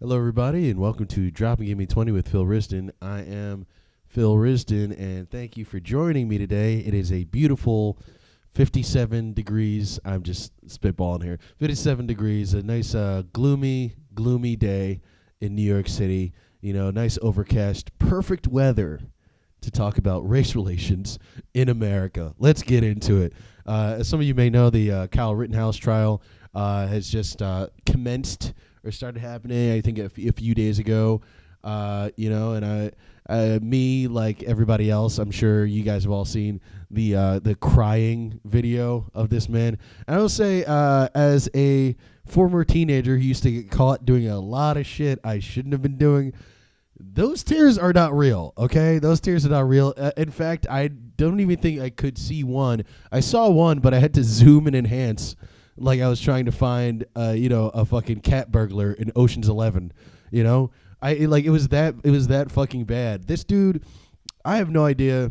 Hello, everybody, and welcome to Dropping Gimme 20 with Phil Riston. I am Phil Riston, and thank you for joining me today. It is a beautiful 57 degrees. I'm just spitballing here. 57 degrees, a nice gloomy day in New York City. You know, nice overcast, perfect weather to talk about race relations in America. Let's get into it. As some of you may know, the Kyle Rittenhouse trial has just commenced or started happening, I think, a few days ago. And me, like everybody else, I'm sure you guys have all seen the crying video of this man. And I will say, as a former teenager who used to get caught doing a lot of shit I shouldn't have been doing, those tears are not real, okay? Those tears are not real. In fact, I don't even think I could see one. I saw one, but I had to zoom and enhance like I was trying to find, a fucking cat burglar in Ocean's 11, you know? It was that fucking bad. This dude, I have no idea,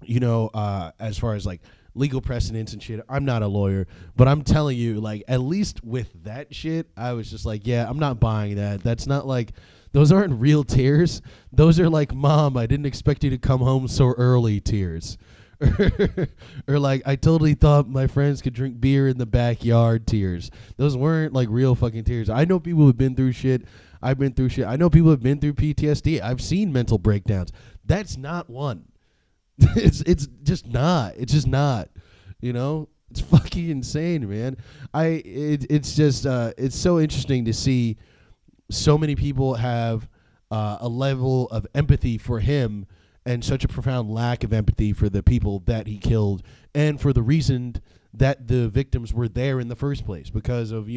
as far as, like, legal precedents and shit. I'm not a lawyer, but I'm telling you, like, at least with that shit, I was just like, yeah, I'm not buying that. That's not like... Those aren't real tears. Those are like, Mom, I didn't expect you to come home so early tears. Or like, I totally thought my friends could drink beer in the backyard tears. Those weren't like real fucking tears. I know people who've been through shit. I've been through shit. I know people who've been through PTSD. I've seen mental breakdowns. That's not one. It's just not. It's just not. You know? It's fucking insane, man. It's so interesting to see so many people have a level of empathy for him and such a profound lack of empathy for the people that he killed and for the reason that the victims were there in the first place because of,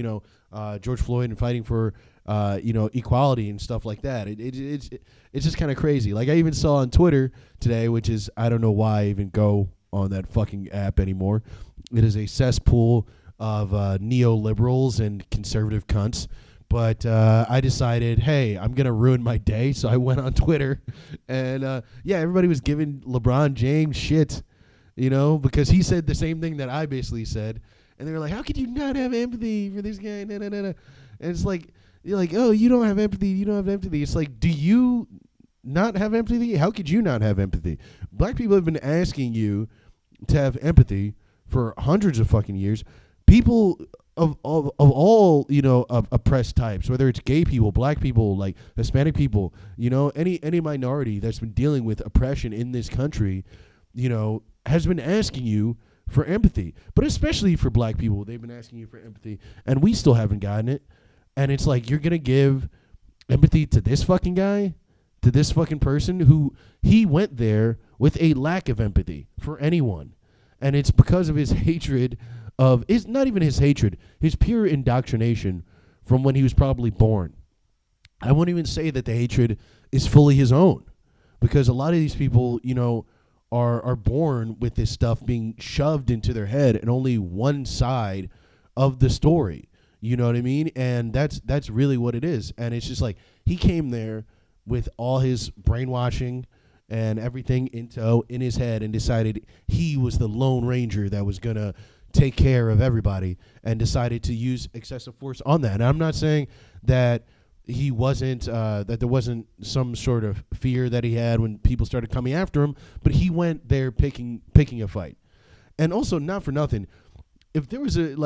George Floyd and fighting for, equality and stuff like that. It's just kind of crazy. Like I even saw on Twitter today, which is, I don't know why I even go on that fucking app anymore. It is a cesspool of neoliberals and conservative cunts. But I decided, hey, I'm going to ruin my day. So I went on Twitter and, everybody was giving LeBron James shit, because he said the same thing that I basically said. And they were like, how could you not have empathy for this guy? Nah, nah, nah, nah. And it's like, you're like, oh, you don't have empathy. You don't have empathy. It's like, do you not have empathy? How could you not have empathy? Black people have been asking you to have empathy for hundreds of fucking years. People of all, of oppressed types, whether it's gay people, black people, like Hispanic people, any minority that's been dealing with oppression in this country, has been asking you for empathy. But especially for black people, they've been asking you for empathy, and we still haven't gotten it. And it's like, you're going to give empathy to this fucking guy, to this fucking person who he went there with a lack of empathy for anyone. And it's because of his hatred of, it's not even his hatred, his pure indoctrination from when he was probably born. I won't even say that the hatred is fully his own, because a lot of these people, are born with this stuff being shoved into their head and only one side of the story. You know what I mean? And that's really what it is. And it's just like, he came there with all his brainwashing and everything in his head and decided he was the Lone Ranger that was going to take care of everybody, and decided to use excessive force on that. And I'm not saying that he wasn't, that there wasn't some sort of fear that he had when people started coming after him, but he went there picking a fight. And also, not for nothing, if there was do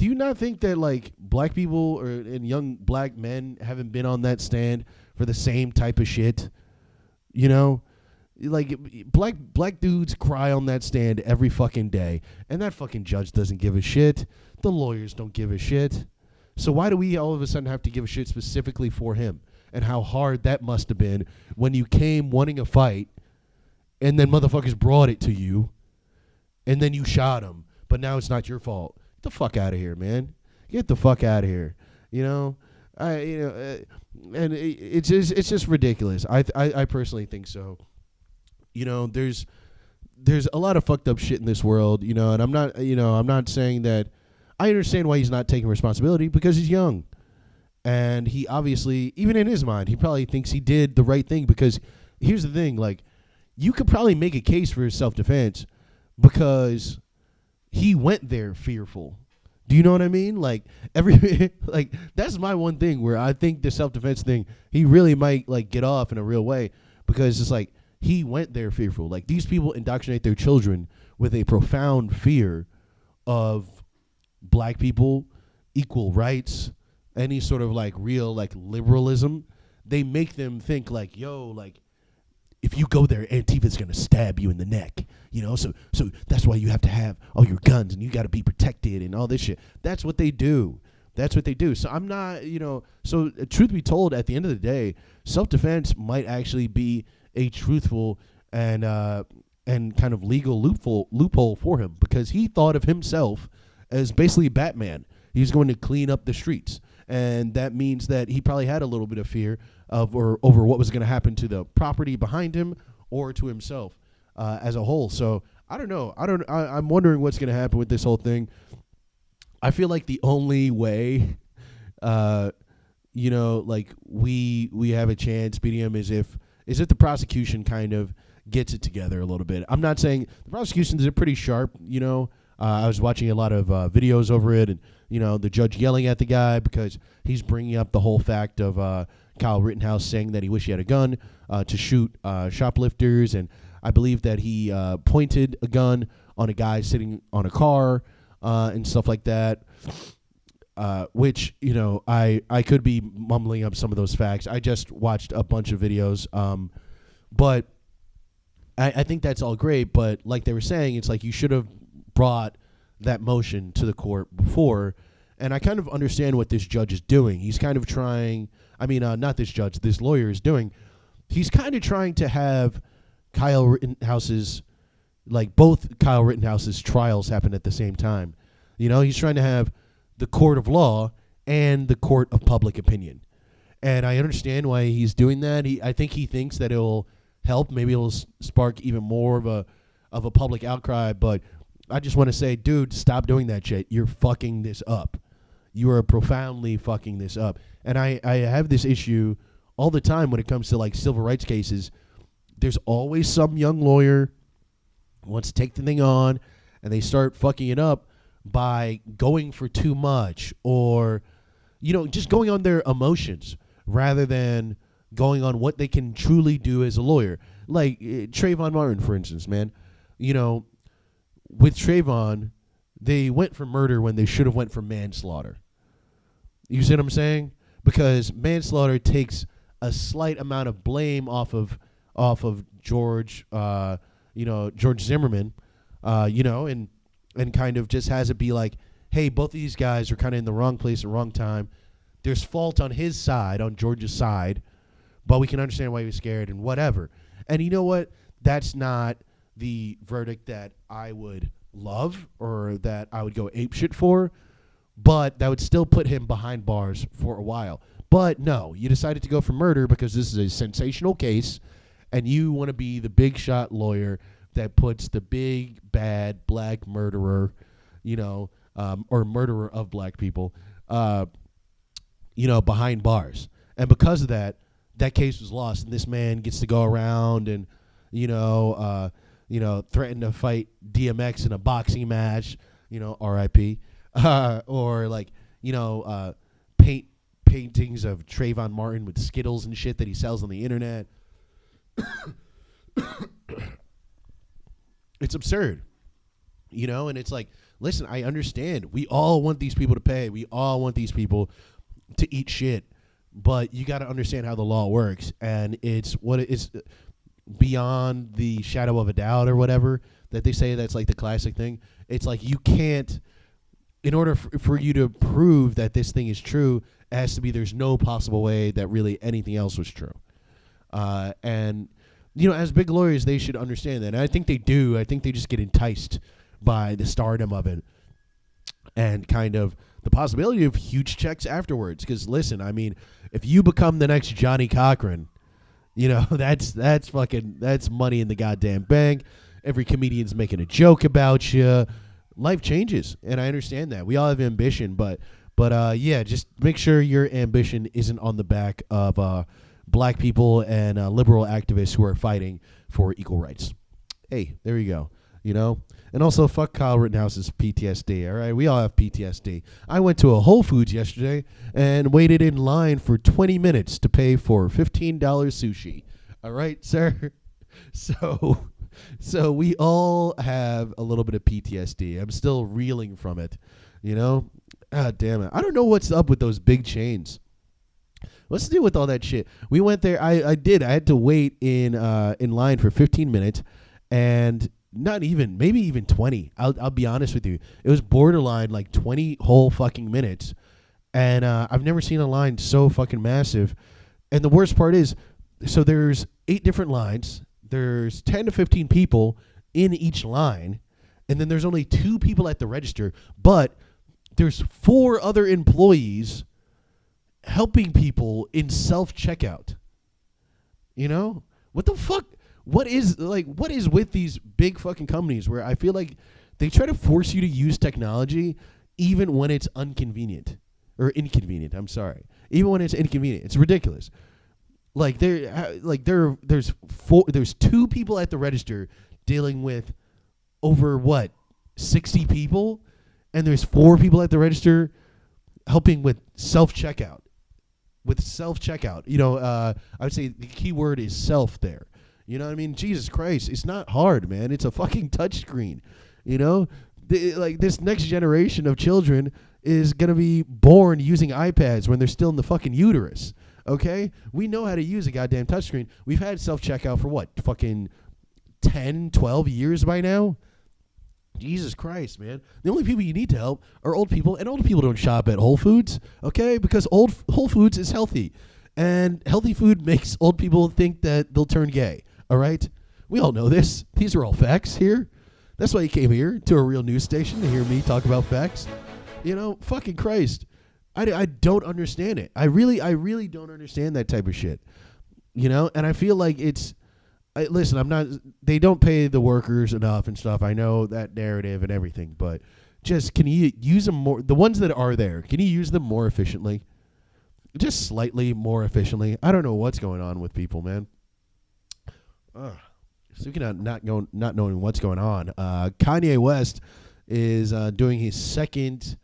you not think that like black people and young black men haven't been on that stand for the same type of shit? Like black dudes cry on that stand every fucking day, and that fucking judge doesn't give a shit. The lawyers don't give a shit. So why do we all of a sudden have to give a shit specifically for him? And how hard that must have been when you came wanting a fight, and then motherfuckers brought it to you, and then you shot him. But now it's not your fault. Get the fuck out of here, man. Get the fuck out of here. And it's just ridiculous. I personally think so. There's a lot of fucked up shit in this world, and I'm not saying that. I understand why he's not taking responsibility, because he's young. And he obviously, even in his mind, he probably thinks he did the right thing, because here's the thing, like, you could probably make a case for his self-defense because he went there fearful. Do you know what I mean? Like every like that's my one thing where I think the self-defense thing, he really might like get off in a real way, because it's like he went there fearful. Like these people indoctrinate their children with a profound fear of black people, equal rights, any sort of like real like liberalism. They make them think like, yo, like if you go there, Antifa's gonna stab you in the neck, you know. So that's why you have to have all your guns and you got to be protected and all this shit. That's what they do. That's what they do. So I'm not, you know. So truth be told, at the end of the day, self-defense might actually be a truthful and kind of legal loophole for him, because he thought of himself as basically Batman. He's going to clean up the streets, and that means that he probably had a little bit of fear of or over what was going to happen to the property behind him or to himself as a whole. So I don't know. I'm wondering what's going to happen with this whole thing. I feel like the only way, you know, like we have a chance beating him is if the prosecution kind of gets it together a little bit. I'm not saying the prosecutions are pretty sharp, you know. I was watching a lot of videos over it, and you know, the judge yelling at the guy because he's bringing up the whole fact of Kyle Rittenhouse saying that he wished he had a gun to shoot shoplifters, and I believe that he pointed a gun on a guy sitting on a car and stuff like that. Which, you know, I could be mumbling up some of those facts. I just watched a bunch of videos, but I think that's all great. But like they were saying, it's like you should have brought that motion to the court before. And I kind of understand what this judge is doing. He's kind of trying, I mean, not this judge, this lawyer is doing. He's kind of trying to have Kyle Rittenhouse's, like both Kyle Rittenhouse's trials happen at the same time. You know, he's trying to have the court of law and the court of public opinion. And I understand why he's doing that. I think he thinks that it'll help. Maybe it'll spark even more of a public outcry. But I just want to say, dude, stop doing that shit. You're fucking this up. You are profoundly fucking this up. And I have this issue all the time when it comes to like civil rights cases. There's always some young lawyer who wants to take the thing on, and they start fucking it up by going for too much, or, you know, just going on their emotions rather than going on what they can truly do as a lawyer. Like Trayvon Martin, for instance, man. You know, with Trayvon, they went for murder when they should have went for manslaughter. You see what I'm saying? Because manslaughter takes a slight amount of blame off of George, George Zimmerman, and kind of just has it be like, hey, both of these guys are kind of in the wrong place at the wrong time. There's fault on his side, on George's side, but we can understand why he was scared and whatever. And you know what? That's not the verdict that I would love or that I would go apeshit for, but that would still put him behind bars for a while. But no, you decided to go for murder because this is a sensational case, and you want to be the big shot lawyer that puts the big bad black murderer, or murderer of black people, behind bars. And because of that, that case was lost, and this man gets to go around and, threaten to fight DMX in a boxing match, R.I.P. Or paint paintings of Trayvon Martin with Skittles and shit that he sells on the internet. It's absurd, and it's like, listen, I understand. We all want these people to pay. We all want these people to eat shit, but you got to understand how the law works, and it's what it is beyond the shadow of a doubt or whatever that they say. That's like the classic thing. It's like you can't, in order for you to prove that this thing is true, it has to be there's no possible way that really anything else was true. And as big lawyers, they should understand that. And I think they do. I think they just get enticed by the stardom of it and kind of the possibility of huge checks afterwards. Because listen, I mean, if you become the next Johnny Cochran, that's money in the goddamn bank. Every comedian's making a joke about you. Life changes, and I understand that. We all have ambition, but just make sure your ambition isn't on the back of black people and liberal activists who are fighting for equal rights. Hey, there you go. you know? And also, fuck Kyle Rittenhouse's PTSD, all right? We all have PTSD. I went to a Whole Foods yesterday and waited in line for 20 minutes to pay for $15 sushi. All right, sir? So we all have a little bit of PTSD. I'm still reeling from it, you know? God damn it. I don't know what's up with those big chains. What's the deal with all that shit? We went there. I had to wait in line for 15 minutes, and not even, maybe even 20. I'll be honest with you. It was borderline like 20 whole fucking minutes, and I've never seen a line so fucking massive. And the worst part is, so there's 8 different lines. There's 10 to 15 people in each line, and then there's only 2 people at the register, but there's 4 other employees helping people in self-checkout. You know? What the fuck? What is with these big fucking companies where I feel like they try to force you to use technology even when it's inconvenient. Even when it's inconvenient. It's ridiculous. There's 2 people at the register dealing with over 60 people, and there's 4 people at the register helping with self-checkout. You know, I would say the key word is self there. You know what I mean? Jesus Christ, it's not hard, man. It's a fucking touchscreen. You know, this next generation of children is gonna be born using iPads when they're still in the fucking uterus. Okay, we know how to use a goddamn touchscreen. We've had self-checkout for fucking 10, 12 years by now. Jesus Christ, man. The only people you need to help are old people, and old people don't shop at Whole Foods, okay? Because Whole Foods is healthy, and healthy food makes old people think that they'll turn gay, all right? We all know this. These are all facts here. That's why you came here to a real news station to hear me talk about facts. You know, fucking Christ. I don't understand it. I really don't understand that type of shit. You know, and I feel like listen, they don't pay the workers enough and stuff. I know that narrative and everything, but just can you use them more? The ones that are there, can you use them more efficiently? Just slightly more efficiently. I don't know what's going on with people, man. Speaking of not knowing what's going on, Kanye West is doing his second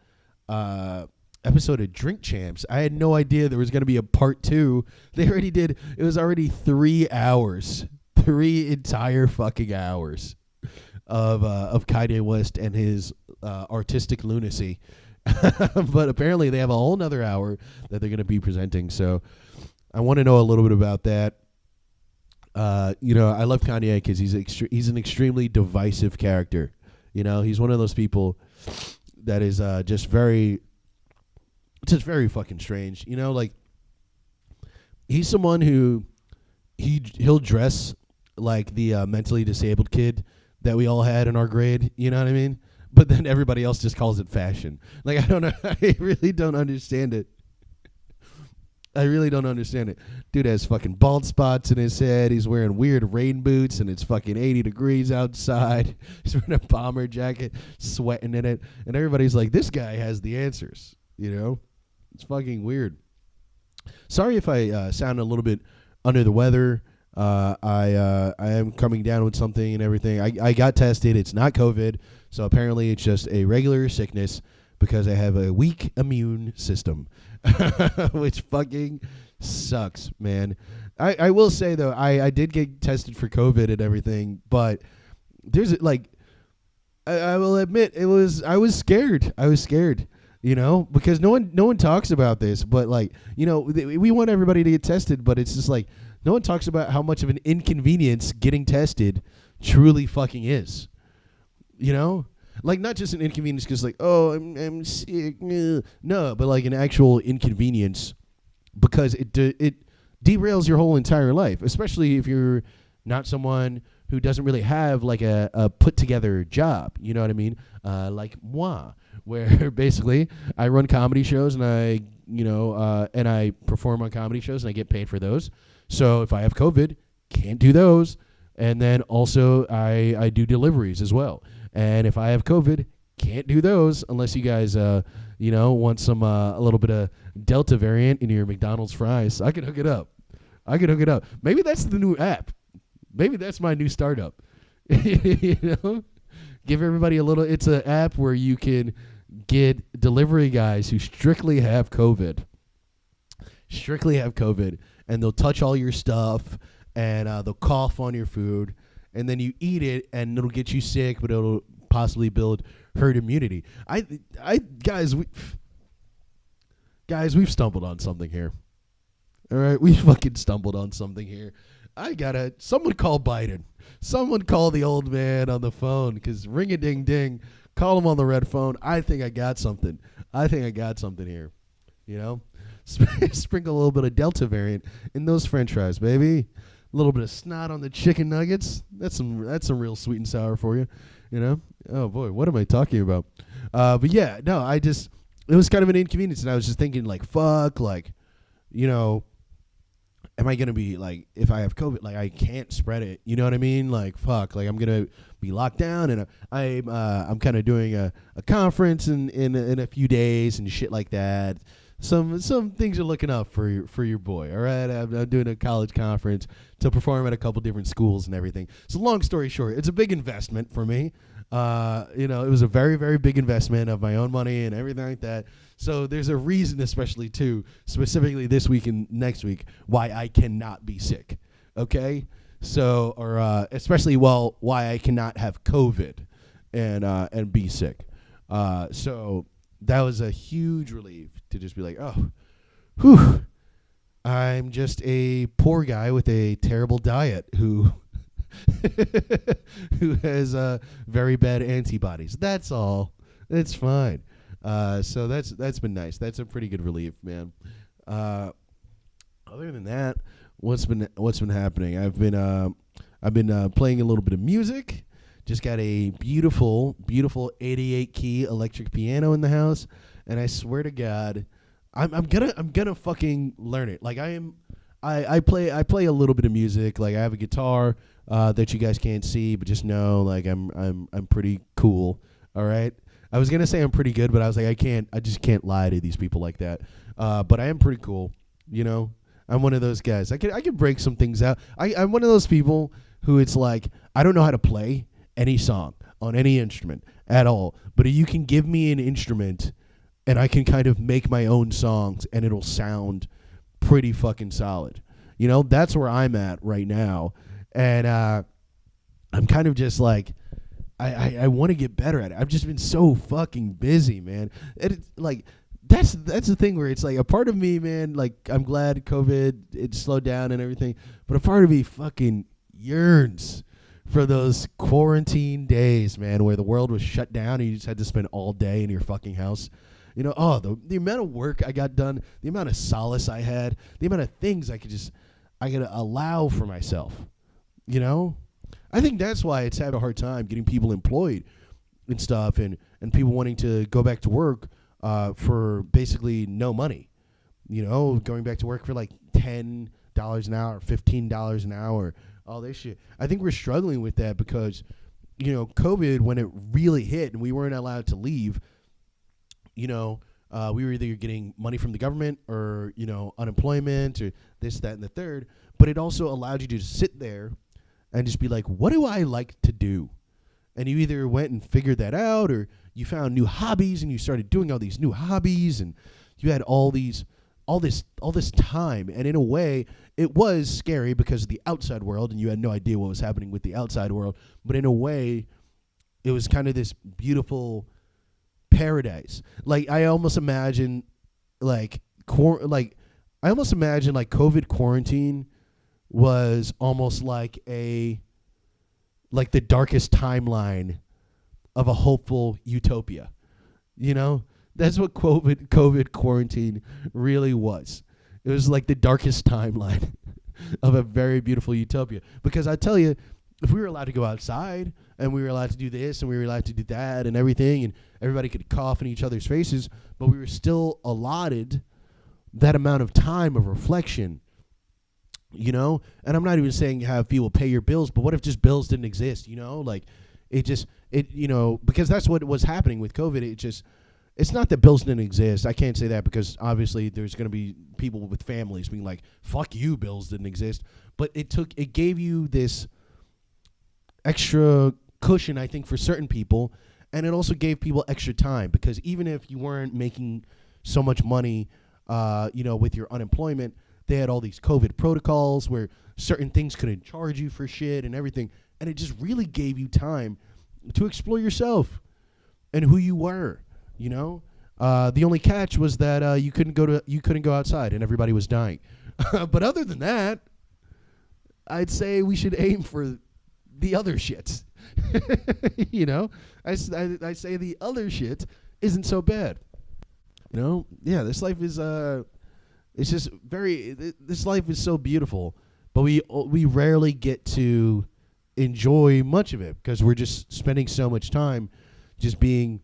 episode of Drink Champs. I had no idea there was going to be a part 2. They already did. It was already 3 hours. 3 entire fucking hours of Kanye West and his artistic lunacy. But apparently they have a whole nother hour that they're going to be presenting. So I want to know a little bit about that. You know, I love Kanye because he's an extremely divisive character. You know, he's one of those people that is just very fucking strange. You know, like he's someone who he'll dress like the mentally disabled kid that we all had in our grade. You know what I mean? But then everybody else just calls it fashion. Like, I don't know. I really don't understand it. Dude has fucking bald spots in his head. He's wearing weird rain boots, and it's fucking 80 degrees outside. He's wearing a bomber jacket, sweating in it. And everybody's like, this guy has the answers. You know? It's fucking weird. Sorry if I sound a little bit under the weather. I am coming down with something and everything. I got tested. It's not COVID. So apparently it's just a regular sickness because I have a weak immune system, which fucking sucks, man. I will say, though, I did get tested for COVID and everything, but there's I will admit I was scared. You know, because no one talks about this, but we want everybody to get tested, but it's just like no one talks about how much of an inconvenience getting tested truly fucking is. You know, like not just an inconvenience because I'm sick, no, but like an actual inconvenience because it derails your whole entire life, especially if you're not someone who doesn't really have like a put together job. You know what I mean? Like moi, where basically I run comedy shows and I perform on comedy shows and I get paid for those. So if I have COVID, can't do those. And then also I do deliveries as well. And if I have COVID, can't do those unless you guys, want some a little bit of Delta variant in your McDonald's fries. I can hook it up. Maybe that's the new app. Maybe that's my new startup. You know, Give everybody a little. It's an app where you can get delivery guys who strictly have COVID, and they'll touch all your stuff, and they'll cough on your food, and then you eat it, and it'll get you sick, but it'll possibly build herd immunity. Guys, we've stumbled on something here. All right, we fucking stumbled on something here. Someone call Biden. Someone call the old man on the phone, because ring-a-ding-ding, call him on the red phone. I think I got something. Here. You know? Sprinkle a little bit of Delta variant in those french fries, baby. A little bit of snot on the chicken nuggets. That's some real sweet and sour for you. You know? Oh, boy, what am I talking about? But, yeah, no, it was kind of an inconvenience, and I was just thinking, like, fuck, like, you know, am I going to be, like, if I have COVID, like, I can't spread it. You know what I mean? Like, fuck, like, I'm going to be locked down, and I'm kind of doing a conference in a few days and shit like that. Some things are looking up for your boy, all right? I'm doing a college conference to perform at a couple different schools and everything. So long story short, it's a big investment for me. You know, it was a very, very big investment of my own money and everything like that. So there's a reason, especially too, specifically this week and next week, why I cannot be sick. Okay, so especially why I cannot have COVID and be sick. So that was a huge relief to just be like, oh, whew, I'm just a poor guy with a terrible diet who has very bad antibodies. That's all. It's fine. So that's been nice. That's a pretty good relief, man. Other than that, what's been happening? I've been playing a little bit of music. Just got a beautiful 88 key electric piano in the house, and I swear to God, I'm gonna fucking learn it. Like I play a little bit of music. Like I have a guitar that you guys can't see, but just know like I'm pretty cool. All right. I was gonna say I'm pretty good, but I was like I just can't lie to these people like that. But I am pretty cool. You know, I'm one of those guys. I can break some things out. I'm one of those people who it's like I don't know how to play any song on any instrument at all, but you can give me an instrument and I can kind of make my own songs and it'll sound pretty fucking solid. You know, that's where I'm at right now. And I'm kind of just like, I want to get better at it. I've just been so fucking busy, man. It's like, that's the thing where it's like a part of me, man, like I'm glad COVID, it slowed down and everything, but a part of me fucking yearns for those quarantine days, man, where the world was shut down and you just had to spend all day in your fucking house. You know, the amount of work I got done, the amount of solace I had, the amount of things I could allow for myself. You know? I think that's why it's had a hard time getting people employed and stuff and people wanting to go back to work for basically no money. You know, going back to work for like $10 an hour, $15 an hour, all this shit. I think we're struggling with that because, you know, COVID, when it really hit and we weren't allowed to leave, you know, we were either getting money from the government or, you know, unemployment or this, that, and the third. But it also allowed you to sit there and just be like, what do I like to do? And you either went and figured that out or you found new hobbies and you started doing all these new hobbies and you had all this time. And in a way, it was scary because of the outside world and you had no idea what was happening with the outside world. But in a way, it was kind of this beautiful paradise. Like I almost imagine COVID quarantine was almost like the darkest timeline of a hopeful utopia. You know, that's what COVID quarantine really was. It was like the darkest timeline of a very beautiful utopia. Because I tell you, if we were allowed to go outside and we were allowed to do this and we were allowed to do that and everything and everybody could cough in each other's faces, but we were still allotted that amount of time of reflection, you know? And I'm not even saying have people pay your bills, but what if just bills didn't exist, you know? Like you know, because that's what was happening with COVID. It's not that bills didn't exist. I can't say that because obviously there's going to be people with families being like, fuck you, bills didn't exist. But it gave you this extra cushion, I think, for certain people. And it also gave people extra time, because even if you weren't making so much money, with your unemployment, they had all these COVID protocols where certain things couldn't charge you for shit and everything. And it just really gave you time to explore yourself and who you were, The only catch was that you couldn't go outside and everybody was dying. But other than that, I'd say we should aim for the other shit. I say the other shit isn't so bad. This life is it's just this life is so beautiful, but we rarely get to enjoy much of it because we're just spending so much time just being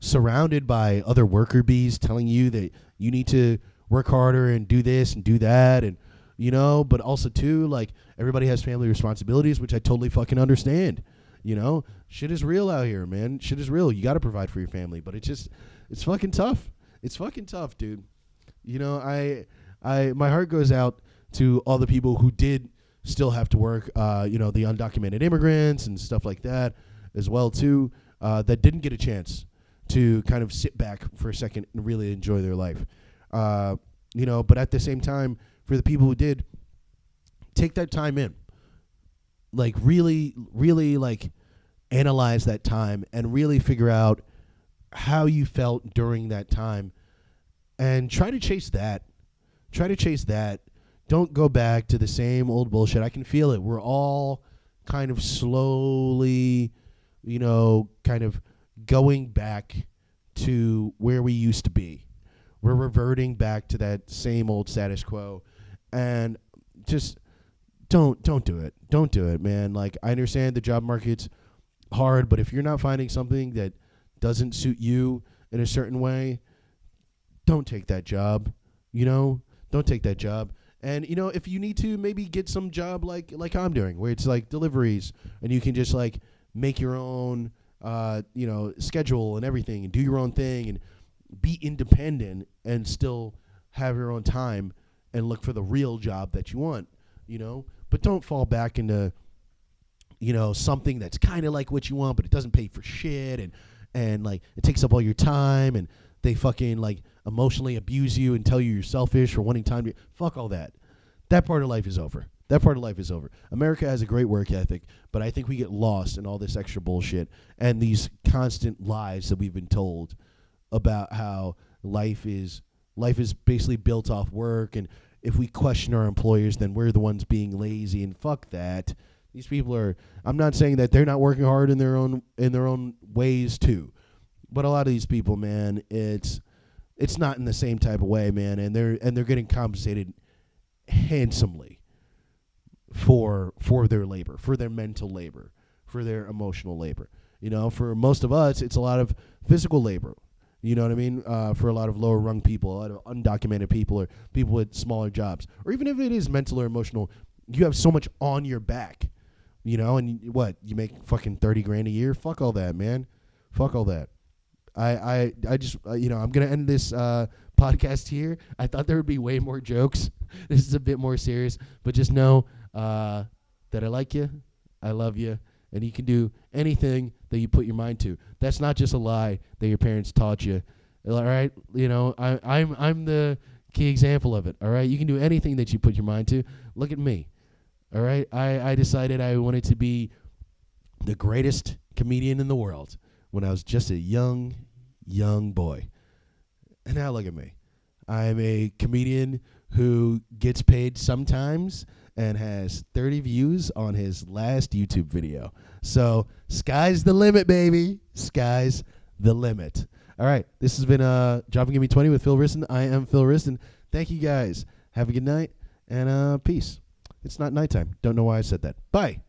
surrounded by other worker bees telling you that you need to work harder and do this and do that, and but also too, like, everybody has family responsibilities, which I totally fucking understand. Shit is real out here, man. Shit is real. You got to provide for your family, but it's fucking tough. It's fucking tough, dude. My heart goes out to all the people who did still have to work, the undocumented immigrants and stuff like that as well too, that didn't get a chance to kind of sit back for a second and really enjoy their life. But at the same time, for the people who did, take that time in. Like, really, really, like, analyze that time and really figure out how you felt during that time and try to chase that. Don't go back to the same old bullshit. I can feel it. We're all kind of slowly, kind of going back to where we used to be. We're reverting back to that same old status quo, and just don't do it. Don't do it, man. Like, I understand the job market's hard, but if you're not finding something that doesn't suit you in a certain way, don't take that job. Don't take that job. And if you need to, maybe get some job like I'm doing, where it's like deliveries, and you can just like make your own schedule and everything, and do your own thing and be independent and still have your own time and look for the real job that you want, but don't fall back into, something that's kind of like what you want, but it doesn't pay for shit. And like, it takes up all your time, and they fucking like emotionally abuse you and tell you you're selfish for wanting time to, fuck all that. That part of life is over. America has a great work ethic, but I think we get lost in all this extra bullshit and these constant lies that we've been told about how life is basically built off work, and if we question our employers, then we're the ones being lazy, and fuck that. These people are, I'm not saying that they're not working hard in their own ways too, but a lot of these people, man, it's not in the same type of way, man, and they're getting compensated handsomely for their labor, for their mental labor, for their emotional labor. For most of us, it's a lot of physical labor. You know what I mean? For a lot of lower rung people, a lot of undocumented people, or people with smaller jobs, or even if it is mental or emotional, you have so much on your back, and you make fucking 30 grand a year. Fuck all that, man. Fuck all that. I just, I'm going to end this podcast here. I thought there would be way more jokes. This is a bit more serious, but just know that I like you. I love you. And you can do anything that you put your mind to. That's not just a lie that your parents taught you. All right? I'm the key example of it. All right? You can do anything that you put your mind to. Look at me. All right? I decided I wanted to be the greatest comedian in the world when I was just a young boy. And now look at me. I'm a comedian who gets paid sometimes and has 30 views on his last YouTube video. So sky's the limit, baby. Sky's the limit. All right. This has been Drop and Gimme 20 with Phil Riston. I am Phil Riston. Thank you guys. Have a good night and peace. It's not nighttime. Don't know why I said that. Bye.